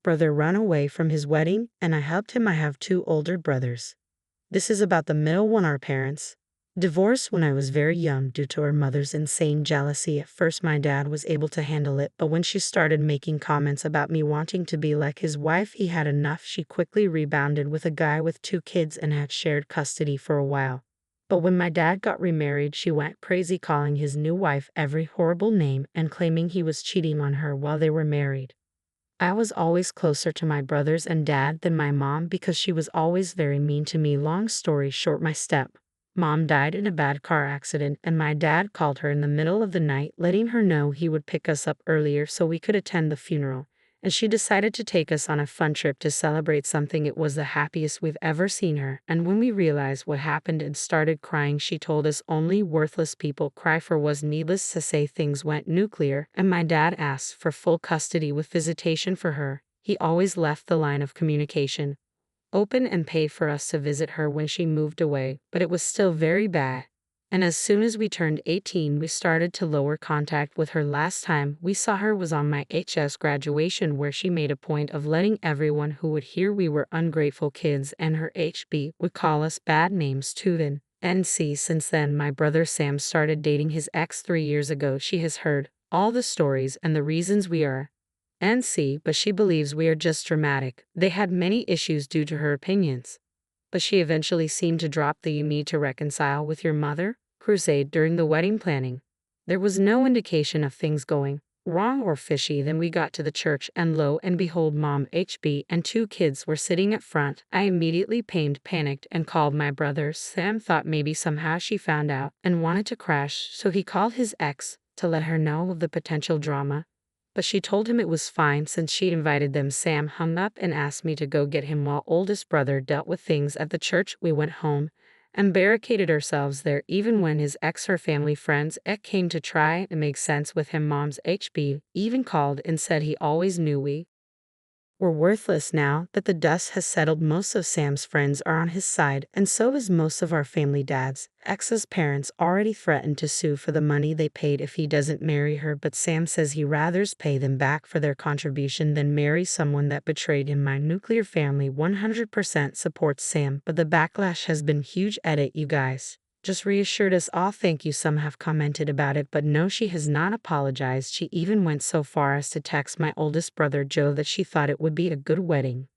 brother run away from his wedding, and I helped him. I have 2 older brothers. This is about the middle one. Our parents divorced when I was very young due to her mother's insane jealousy. At first my dad was able to handle it, but when she started making comments about me wanting to be like his wife, he had enough. She quickly rebounded with a guy with 2 kids and had shared custody for a while. But when my dad got remarried, she went crazy, calling his new wife every horrible name and claiming he was cheating on her while they were married. I was always closer to my brothers and dad than my mom because she was always very mean to me. Long story short, my step-mom died in a bad car accident, and my dad called her in the middle of the night, letting her know he would pick us up earlier so we could attend the funeral. And she decided to take us on a fun trip to celebrate something. It was the happiest we've ever seen her, and when we realized what happened and started crying, she told us only worthless people cry for was. Needless to say, things went nuclear, and my dad asked for full custody with visitation for her. He always left the line of communication open and paid for us to visit her when she moved away, but it was still very bad. And as soon as we turned 18, we started to lower contact with her. Last time we saw her was on my HS graduation, where she made a point of letting everyone who would hear we were ungrateful kids, and her HB would call us bad names too. Then NC. Since then, my brother Sam started dating his ex 3 years ago. She has heard all the stories and the reasons we are NC, but she believes we are just dramatic. They had many issues due to her opinions, but she eventually seemed to drop the "you need to reconcile with your mother" crusade during the wedding planning. There was no indication of things going wrong or fishy. Then we got to the church, and lo and behold, Mom, HB, and 2 kids were sitting at front. I immediately panicked, and called my brother. Sam thought maybe somehow she found out and wanted to crash, so he called his ex to let her know of the potential drama. But she told him it was fine since she invited them. Sam hung up and asked me to go get him while oldest brother dealt with things at the church. We went home and barricaded ourselves there. Even when his ex, her family friends, came to try and make sense with him, Mom's HB even called and said he always knew we were worthless. Now that the dust has settled, most of Sam's friends are on his side, and so is most of our family. Dad's ex's parents already threatened to sue for the money they paid if he doesn't marry her, but Sam says he rathers pay them back for their contribution than marry someone that betrayed him. My nuclear family 100% supports Sam, but the backlash has been huge. Edit. You guys just reassured us all. Thank you. Some have commented about it, but no, she has not apologized. She even went so far as to text my oldest brother Joe that she thought it would be a good wedding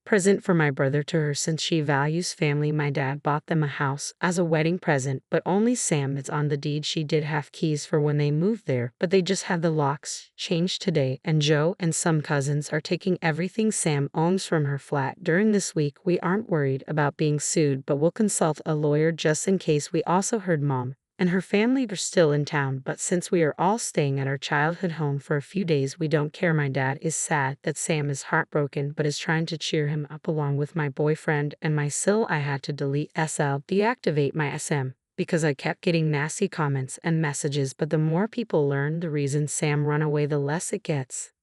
present for my brother to her since she values family. My dad bought them a house as a wedding present, but only Sam. It's on the deed. She did have keys for when they moved there, but they just had the locks changed today, and Joe and some cousins are taking everything Sam owns from her flat during this week. We aren't worried about being sued, but we'll consult a lawyer just in case. We also heard Mom and her family are still in town, but since we are all staying at our childhood home for a few days, we don't care. My dad is sad that Sam is heartbroken, but is trying to cheer him up along with my boyfriend and my sil. I had to deactivate my SM because I kept getting nasty comments and messages, but the more people learn the reason Sam run away, the less it gets.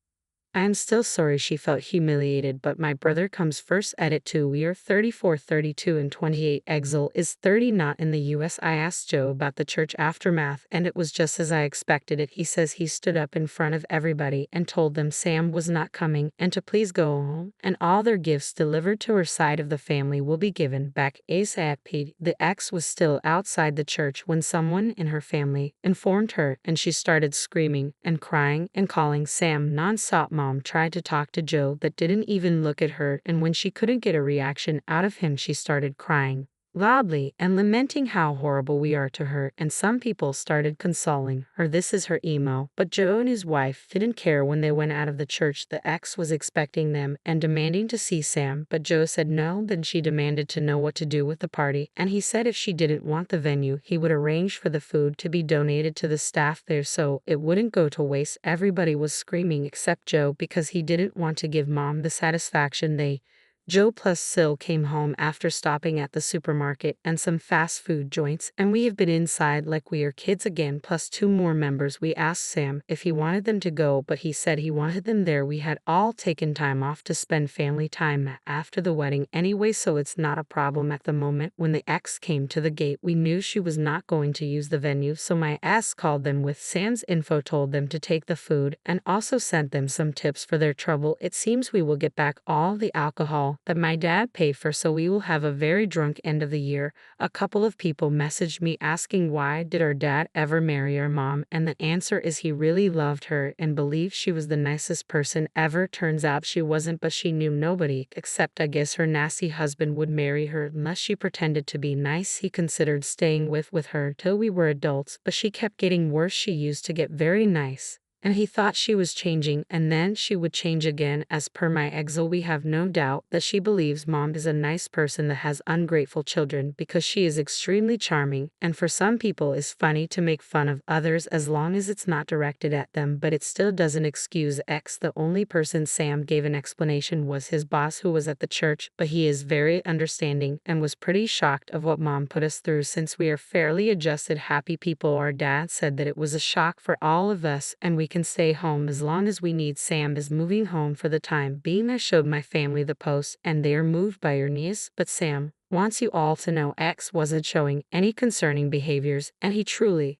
I am still sorry she felt humiliated, but my brother comes first. Edit 2. We are 34, 32, and 28. 𝐓𝐡𝐢𝐬 is 30, not in the US. I asked Joe about the church aftermath, and it was just as I expected it. He says he stood up in front of everybody and told them Sam was not coming and to please go home, and all their gifts delivered to her side of the family will be given back ASAP. The ex was still outside the church when someone in her family informed her, and she started screaming and crying and calling Sam nonstop. Mom tried to talk to Joe that didn't even look at her, and when she couldn't get a reaction out of him, she started crying loudly and lamenting how horrible we are to her, and some people started consoling her. This is her emo. But Joe and his wife didn't care. When they went out of the church, the ex was expecting them and demanding to see Sam, but Joe said no. Then she demanded to know what to do with the party, and he said if she didn't want the venue, he would arrange for the food to be donated to the staff there so it wouldn't go to waste. Everybody was screaming except Joe because he didn't want to give Mom the satisfaction they Joe plus Sil came home after stopping at the supermarket and some fast food joints, and we have been inside like we are kids again, plus 2 more members. We asked Sam if he wanted them to go, but he said he wanted them there. We had all taken time off to spend family time after the wedding anyway, so it's not a problem at the moment. When the ex came to the gate, we knew she was not going to use the venue, so my ex called them with Sam's info, told them to take the food, and also sent them some tips for their trouble. It seems we will get back all the alcohol that my dad paid for, so we will have a very drunk end of the year. A couple of people messaged me asking why did our dad ever marry our mom, and the answer is he really loved her and believed she was the nicest person ever. Turns out she wasn't, but she knew nobody except I guess her nasty husband would marry her unless she pretended to be nice. He considered staying with her till we were adults, but she kept getting worse. She used to get very nice, and he thought she was changing, and then she would change again. As per my exo, we have no doubt that she believes mom is a nice person that has ungrateful children because she is extremely charming, and for some people it's funny to make fun of others as long as it's not directed at them, but it still doesn't excuse X. The only person Sam gave an explanation was his boss, who was at the church, but he is very understanding and was pretty shocked of what mom put us through since we are fairly adjusted, happy people. Our dad said that it was a shock for all of us and we can stay home as long as we need. Sam is moving home for the time being. I showed my family the post and they are moved by your niece, but Sam wants you all to know X wasn't showing any concerning behaviors and he truly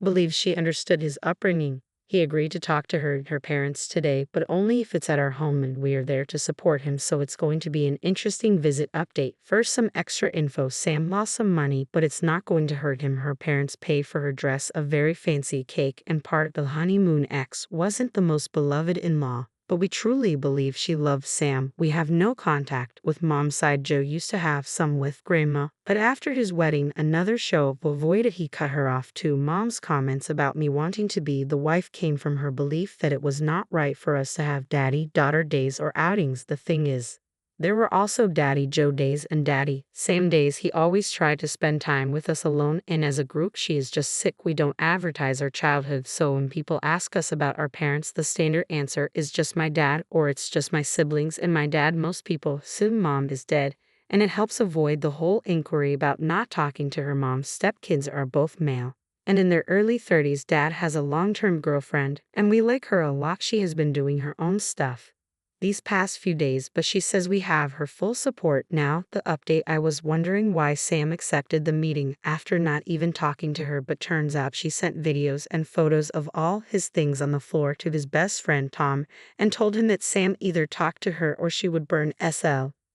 believes she understood his upbringing. He agreed to talk to her and her parents today, but only if it's at our home and we are there to support him, so it's going to be an interesting visit. Update. First, some extra info. Sam lost some money, but it's not going to hurt him. Her parents paid for her dress, a very fancy cake, and part of the honeymoon. X wasn't the most beloved in-law, but we truly believe she loves Sam. We have no contact with mom's side. Joe used to have some with grandma, but after his wedding, another show avoided. He cut her off too. Mom's comments about me wanting to be the wife came from her belief that it was not right for us to have daddy-daughter days or outings. The thing is, there were also Daddy Joe days and Daddy Sam days. He always tried to spend time with us alone and as a group. She is just sick. We don't advertise our childhood, so when people ask us about our parents, the standard answer is just my dad or it's just my siblings and my dad. Most people assume mom is dead, and it helps avoid the whole inquiry about not talking to her mom. Stepkids are both male and in their early 30s. Dad has a long-term girlfriend and we like her a lot. She has been doing her own stuff these past few days, but she says we have her full support now. The update. I was wondering why Sam accepted the meeting after not even talking to her, but turns out she sent videos and photos of all his things on the floor to his best friend Tom and told him that Sam either talked to her or she would burn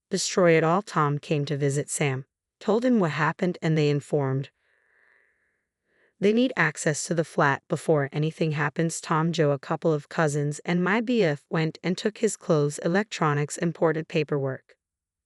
destroy it all. Tom came to visit Sam, told him what happened, and they informed they need access to the flat before anything happens. Tom, Joe, a couple of cousins, and my BF went and took his clothes, electronics, imported paperwork.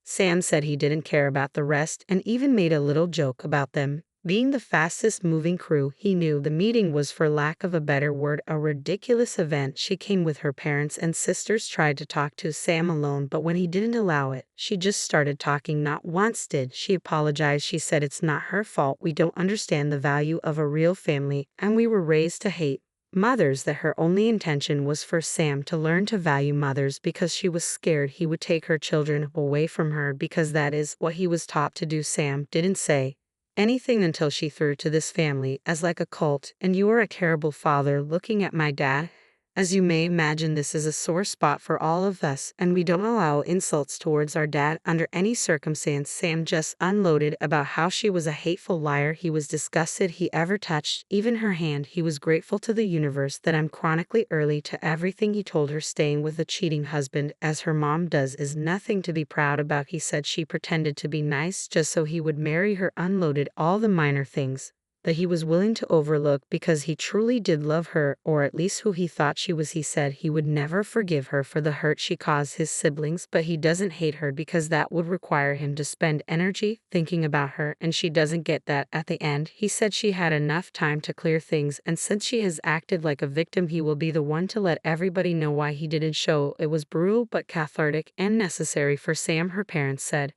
Sam said he didn't care about the rest and even made a little joke about them being the fastest moving crew. He knew the meeting was, for lack of a better word, a ridiculous event. She came with her parents and sisters, tried to talk to Sam alone, but when he didn't allow it, she just started talking. Not once did she apologize. She said it's not her fault. We don't understand the value of a real family, and we were raised to hate mothers. That her only intention was for Sam to learn to value mothers because she was scared he would take her children away from her because that is what he was taught to do. Sam didn't say anything until she threw to this family as like a cult, and you are a terrible father. Looking at my dad, as you may imagine, this is a sore spot for all of us, and we don't allow insults towards our dad under any circumstance. Sam just unloaded about how she was a hateful liar. He was disgusted he ever touched even her hand. He was grateful to the universe that I'm chronically early to everything. He told her staying with a cheating husband, as her mom does, is nothing to be proud about. He said she pretended to be nice just so he would marry her. Unloaded all the minor things that he was willing to overlook because he truly did love her, or at least who he thought she was. He said he would never forgive her for the hurt she caused his siblings, but he doesn't hate her because that would require him to spend energy thinking about her, and she doesn't get that. At the end, he said she had enough time to clear things, and since she has acted like a victim, he will be the one to let everybody know why he didn't show. It was brutal but cathartic and necessary for Sam. Her parents said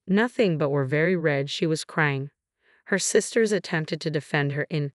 nothing but were very red. She was crying. Her sisters attempted to defend her in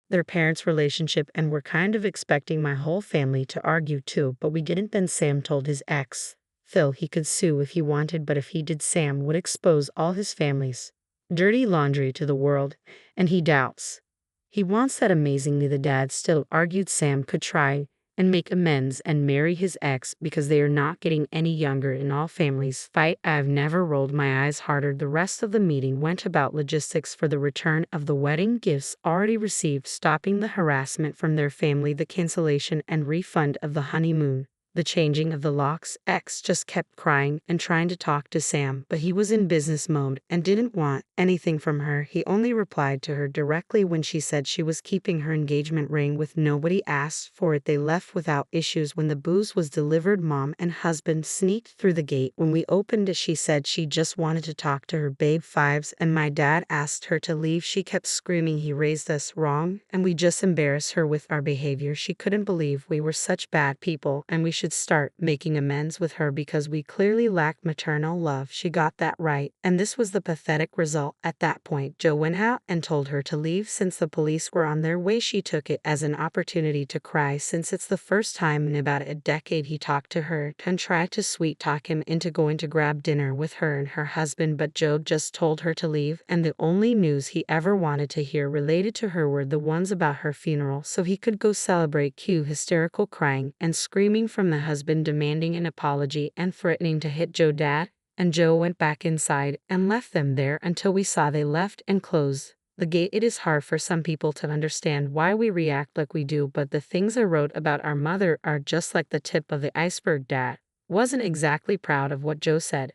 their parents' relationship and were kind of expecting my whole family to argue too, but we didn't. Then Sam told his ex Phil he could sue if he wanted, but if he did, Sam would expose all his family's dirty laundry to the world, and he doubts. He wants that. Amazingly, the dad still argued Sam could try and make amends and marry his ex because they are not getting any younger and all families fight. I've never rolled my eyes harder. The rest of the meeting went about logistics for the return of the wedding gifts already received, stopping the harassment from their family, the cancellation and refund of the honeymoon, the changing of the locks. X just kept crying and trying to talk to Sam, but he was in business mode and didn't want anything from her. He only replied to her directly when she said she was keeping her engagement ring with nobody asked for it. They left without issues. When the booze was delivered, mom and husband sneaked through the gate. When we opened it, she said she just wanted to talk to her babe fives, and my dad asked her to leave. She kept screaming he raised us wrong and we just embarrassed her with our behavior. She couldn't believe we were such bad people and we should start making amends with her because we clearly lacked maternal love. She got that right, and this was the pathetic result. At that point, Joe went out and told her to leave since the police were on their way. She took it as an opportunity to cry since it's the first time in about a decade he talked to her and tried to sweet talk him into going to grab dinner with her and her husband, but Joe just told her to leave, and the only news he ever wanted to hear related to her were the ones about her funeral so he could go celebrate. Cue hysterical crying and screaming from the husband demanding an apology and threatening to hit Joe. Dad and Joe went back inside and left them there until we saw they left and closed the gate. It is hard for some people to understand why we react like we do, but the things I wrote about our mother are just like the tip of the iceberg. Dad wasn't exactly proud of what Joe said,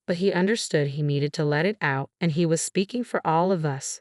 but he understood he needed to let it out, and he was speaking for all of us.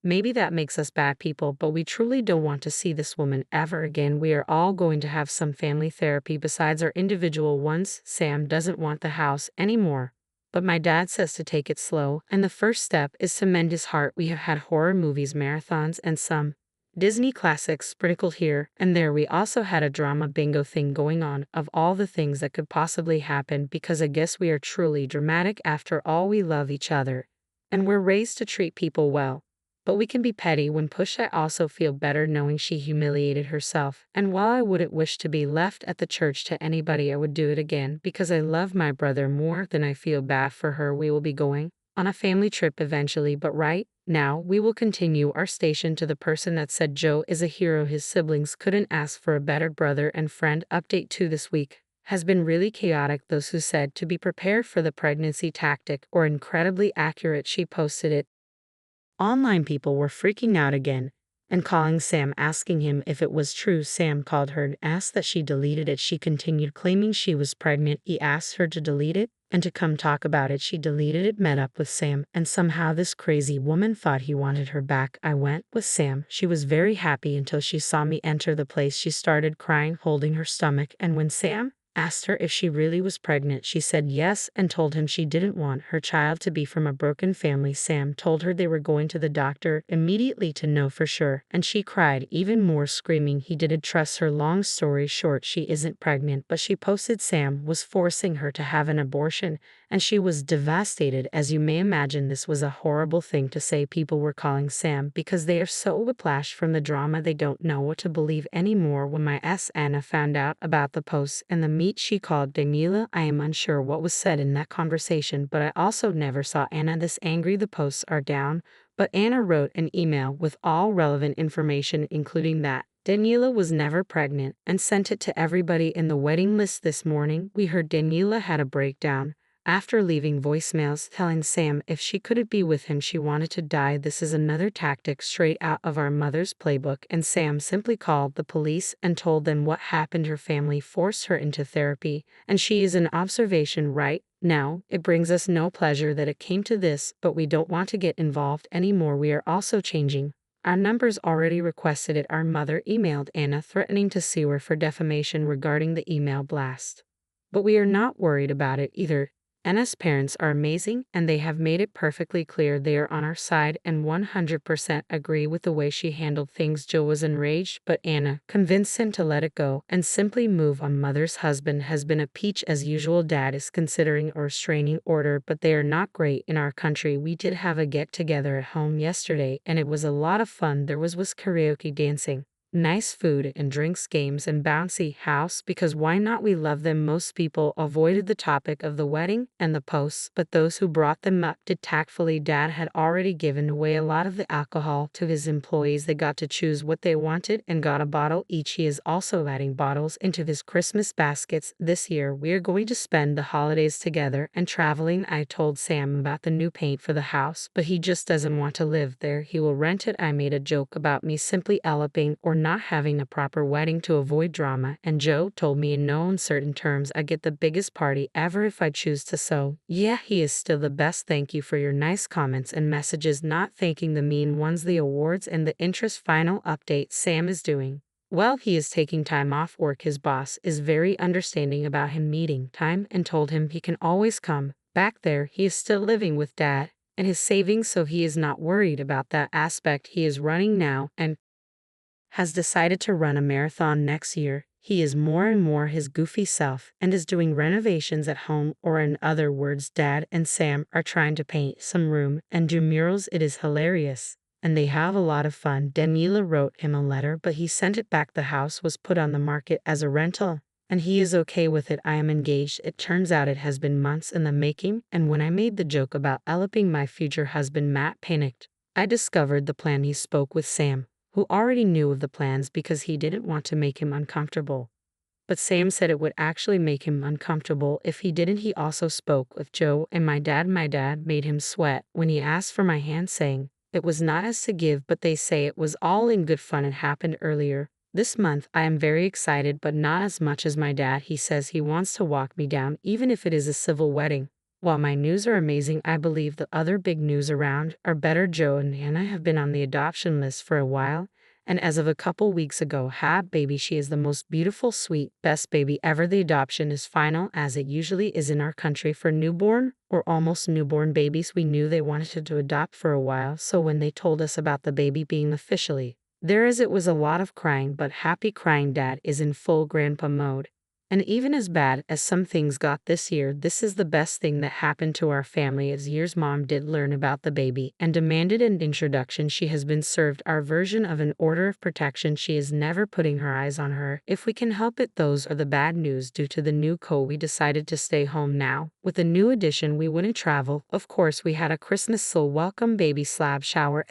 Maybe that makes us bad people, but we truly don't want to see this woman ever again. We are all going to have some family therapy besides our individual ones. Sam doesn't want the house anymore, but my dad says to take it slow, and the first step is to mend his heart. We have had horror movies marathons and some Disney classics sprinkled here and there. We also had a drama bingo thing going on of all the things that could possibly happen, because I guess we are truly dramatic. After all, we love each other, and we're raised to treat people well. But we can be petty when pushed. I also feel better knowing she humiliated herself, and while I wouldn't wish to be left at the church to anybody, I would do it again because I love my brother more than I feel bad for her. We will be going on a family trip eventually, but right now we will continue our station to the person that said Joe is a hero. His siblings couldn't ask for a better brother and friend. Update 2 this week has been really chaotic. Those who said to be prepared for the pregnancy tactic or incredibly accurate. She posted it. Online people were freaking out again and calling Sam, asking him if it was true. Sam called her and asked that she deleted it. She continued claiming she was pregnant. He asked her to delete it and to come talk about it. She deleted it, met up with Sam, and somehow this crazy woman thought he wanted her back. I went with Sam. She was very happy until she saw me enter the place. She started crying, holding her stomach, and when Sam asked her if she really was pregnant, she said yes and told him she didn't want her child to be from a broken family. Sam told her they were going to the doctor immediately to know for sure, and she cried even more, screaming he didn't trust her. Long story short, she isn't pregnant, but she posted Sam was forcing her to have an abortion, and she was devastated. As you may imagine, this was a horrible thing to say. People were calling Sam because they are so whiplashed from the drama they don't know what to believe anymore. When my Anna found out about the posts and the meet she called Daniela, I am unsure what was said in that conversation, but I also never saw Anna this angry. The posts are down, but Anna wrote an email with all relevant information, including that Daniela was never pregnant, and sent it to everybody in the wedding list. This morning, we heard Daniela had a breakdown after leaving voicemails telling Sam if she couldn't be with him, she wanted to die. This is another tactic straight out of our mother's playbook, and Sam simply called the police and told them what happened. Her family forced her into therapy, and she is in observation right now. It brings us no pleasure that it came to this, but we don't want to get involved anymore. We are also changing our numbers. Already requested it. Our mother emailed Anna threatening to sue her for defamation regarding the email blast. But we are not worried about it either. Anna's parents are amazing, and they have made it perfectly clear they are on our side and 100% agree with the way she handled things. Joe was enraged, but Anna convinced him to let it go and simply move on. Mother's husband has been a peach as usual. Dad is considering a restraining order, but they are not great in our country. We did have a get-together at home yesterday, and it was a lot of fun. There was karaoke, dancing, nice food and drinks, games and bouncy house, because why not? We love them. Most people avoided the topic of the wedding and the posts, but those who brought them up did tactfully. Dad had already given away a lot of the alcohol to his employees. They got to choose what they wanted and got a bottle each. He is also adding bottles into his Christmas baskets. This year we are going to spend the holidays together and traveling. I told Sam about the new paint for the house, but he just doesn't want to live there. He will rent it. I made a joke about me simply eloping or not having a proper wedding to avoid drama, and Joe told me in no uncertain terms I get the biggest party ever if I choose to. So yeah, he is still the best. Thank you for your nice comments and messages, not thanking the mean ones. The awards and the interest. Final update: Sam is doing well. He is taking time off work. His boss is very understanding about him needing time and told him he can always come back there. He is still living with Dad and his savings, so he is not worried about that aspect. He is running now and has decided to run a marathon next year. He is more and more his goofy self and is doing renovations at home, or in other words, Dad and Sam are trying to paint some room and do murals. It is hilarious, and they have a lot of fun. Daniela wrote him a letter, but he sent it back. The house was put on the market as a rental, and he is okay with it. I am engaged. It turns out it has been months in the making, and when I made the joke about eloping, my future husband Matt panicked. I discovered the plan. He spoke with Sam, who already knew of the plans because he didn't want to make him uncomfortable. But Sam said it would actually make him uncomfortable if he didn't. He also spoke with Joe and my dad. My dad made him sweat when he asked for my hand, saying it was not as to give, but they say it was all in good fun. It happened earlier this month. I am very excited, but not as much as my dad. He says he wants to walk me down, even if it is a civil wedding. While my news are amazing, I believe the other big news around are better. Joe and Hannah have been on the adoption list for a while, and as of a couple weeks ago, had baby. She is the most beautiful, sweet, best baby ever. The adoption is final, as it usually is in our country for newborn or almost newborn babies. We knew they wanted to adopt for a while, so when they told us about the baby being officially theirs, it was a lot of crying, but happy crying. Dad is in full grandpa mode. And even as bad as some things got this year, this is the best thing that happened to our family. As years, Mom did learn about the baby and demanded an introduction. She has been served our version of an order of protection. She is never putting her eyes on her if we can help it. Those are the bad news. Due to the new we decided to stay home now. With the new addition, we wouldn't travel. Of course, we had a Christmas welcome, baby slab shower,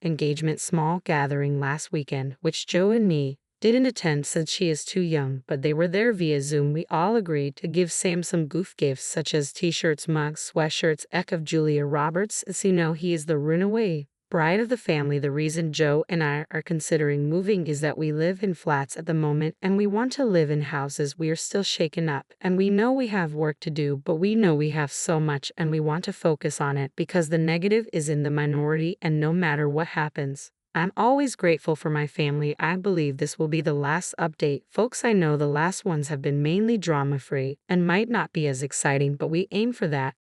engagement, small gathering last weekend, which Joe and me didn't attend since she is too young, but they were there via Zoom. We all agreed to give Sam some goof gifts such as t-shirts, mugs, sweatshirts. Julia Roberts, as you know, he is the Runaway bride of the family. The reason Joe and I are considering moving is that we live in flats at the moment and we want to live in houses. We are still shaken up and we know we have work to do, but we know we have so much and we want to focus on it because the negative is in the minority, and no matter what happens, I'm always grateful for my family. I believe this will be the last update, folks. I know the last ones have been mainly drama-free and might not be as exciting, but we aim for that.